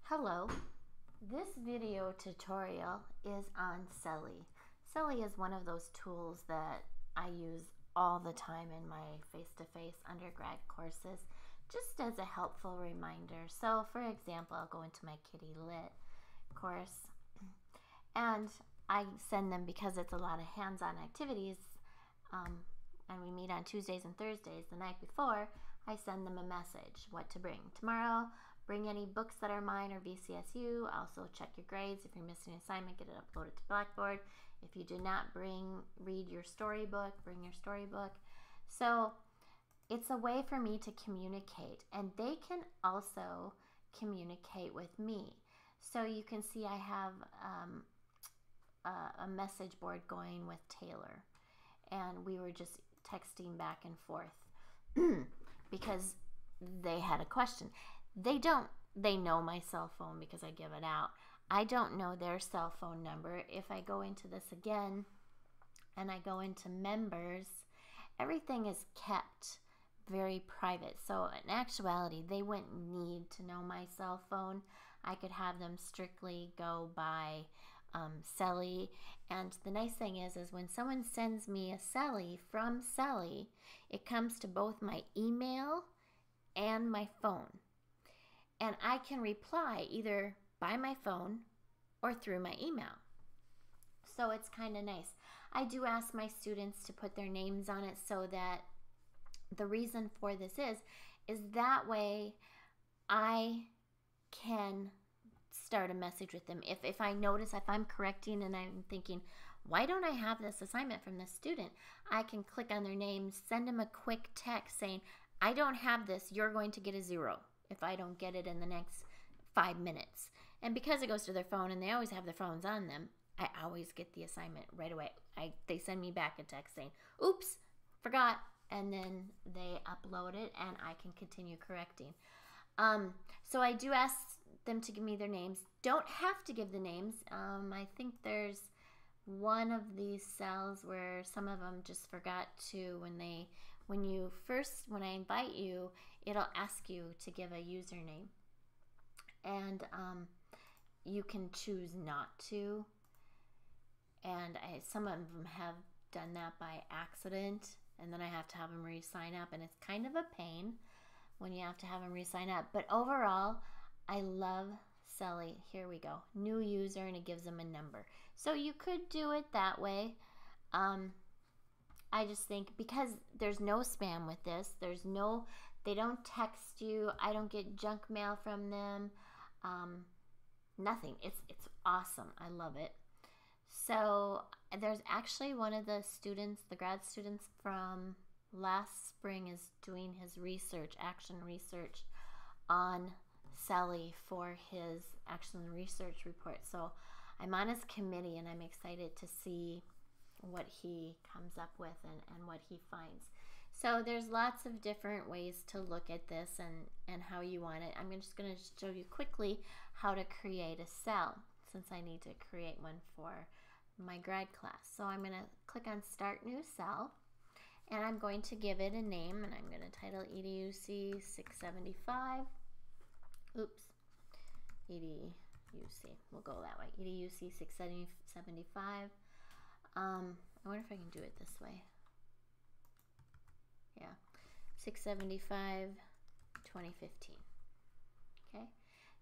Hello, this video tutorial is on celly. Celly is one of those tools that I use all the time in my face-to-face undergrad courses just as a helpful reminder. So for example, I'll go into my Kitty Lit course and I send them, because it's a lot of hands-on activities, and we meet on Tuesdays and Thursdays. The night before, I send them a message, what to bring. Tomorrow, bring any books that are mine or VCSU. Also check your grades. If you're missing an assignment, get it uploaded to Blackboard. If you did not read your storybook, bring your storybook. So it's a way for me to communicate, and they can also communicate with me. So you can see I have a message board going with Taylor, and we were just texting back and forth because they had a question. They know my cell phone because I give it out. I don't know their cell phone number. If I go into this again and I go into members, everything is kept very private. So in actuality, they wouldn't need to know my cell phone. I could have them strictly go by celly. And the nice thing is when someone sends me a celly from celly, it comes to both my email and my phone. And I can reply either by my phone or through my email. So it's kind of nice. I do ask my students to put their names on it, so that the reason for this is that way I can start a message with them. If I notice, if I'm correcting and I'm thinking, why don't I have this assignment from this student? I can click on their name, send them a quick text saying, I don't have this, you're going to get a 0 if I don't get it in the next 5 minutes. And because it goes to their phone and they always have their phones on them, I always get the assignment right away. They send me back a text saying, oops, forgot, and then they upload it and I can continue correcting. So I do ask them to give me their names. Don't have to give the names. I think there's one of these cells where some of them just forgot to, when I invite you, it'll ask you to give a username, and you can choose not to, and some of them have done that by accident, and then I have to have them re-sign up, and it's kind of a pain when you have to have them re-sign up. But overall, I love celly. Here we go, new user, and it gives them a number. So you could do it that way. I just think because there's no spam with this, they don't text you, I don't get junk mail from them, nothing. It's awesome. I love it. So there's actually one of the students, the grad students from last spring, is doing his research, action research on celly for his action research report. So I'm on his committee and I'm excited to see what he comes up with and what he finds. So there's lots of different ways to look at this and how you want it. I'm just going to show you quickly how to create a cell, since I need to create one for my grad class. So I'm going to click on Start New Cell, and I'm going to give it a name, and I'm going to title EDUC 675. Oops, EDUC. We'll go that way. EDUC 675. I wonder if I can do it this way. Yeah, 675, 2015. Okay,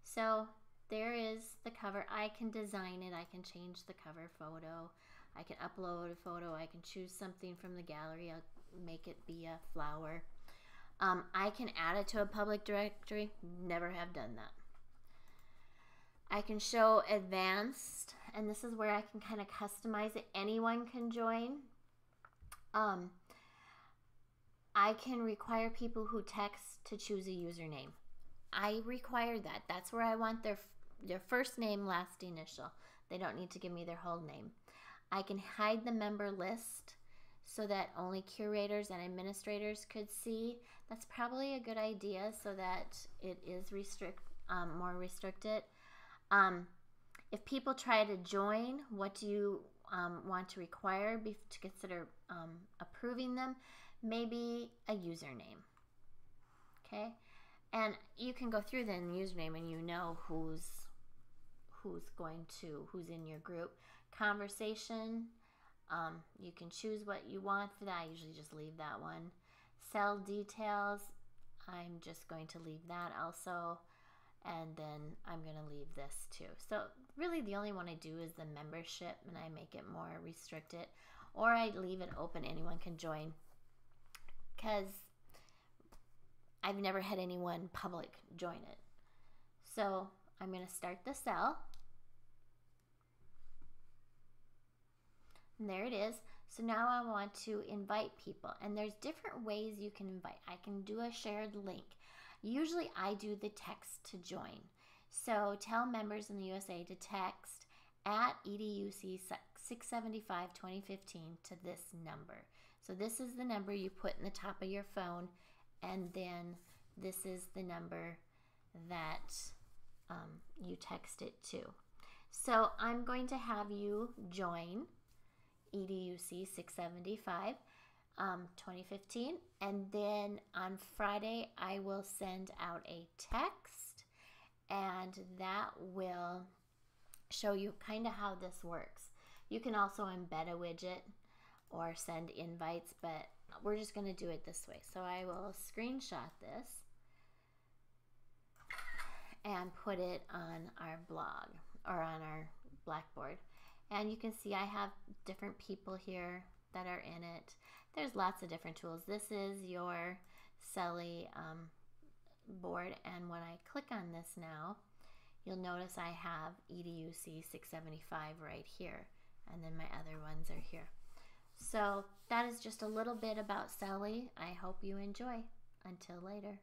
so there is the cover. I can design it. I can change the cover photo. I can upload a photo. I can choose something from the gallery. I'll make it be a flower. I can add it to a public directory. Never have done that. I can show advanced, and this is where I can kind of customize it. Anyone can join. I can require people who text to choose a username. I require that. That's where I want their first name, last initial. They don't need to give me their whole name. I can hide the member list so that only curators and administrators could see. That's probably a good idea, so that it is more restricted. If people try to join, what do you want to require to consider approving them? Maybe a username. Okay. And you can go through the username and you know who's in your group. Conversation, you can choose what you want for that. I usually just leave that one. Cell details, I'm just going to leave that also. And then I'm going to leave this too. So really the only one I do is the membership, and I make it more restricted, or I leave it open, anyone can join, because I've never had anyone public join it. So I'm going to start the cell. And there it is. So now I want to invite people, and there's different ways you can invite. I can do a shared link. Usually I do the text to join. So tell members in the USA to text at EDUC 675 2015 to this number. So this is the number you put in the top of your phone, and then this is the number that you text it to. So I'm going to have you join EDUC 675 2015, and then on Friday I will send out a text, and that will show you kind of how this works. You can also embed a widget or send invites, but we're just going to do it this way. So I will screenshot this and put it on our blog or on our Blackboard. And you can see I have different people here that are in it. There's lots of different tools. This is your celly board, and when I click on this now, you'll notice I have EDUC 675 right here, and then my other ones are here. So that is just a little bit about celly. I hope you enjoy. Until later.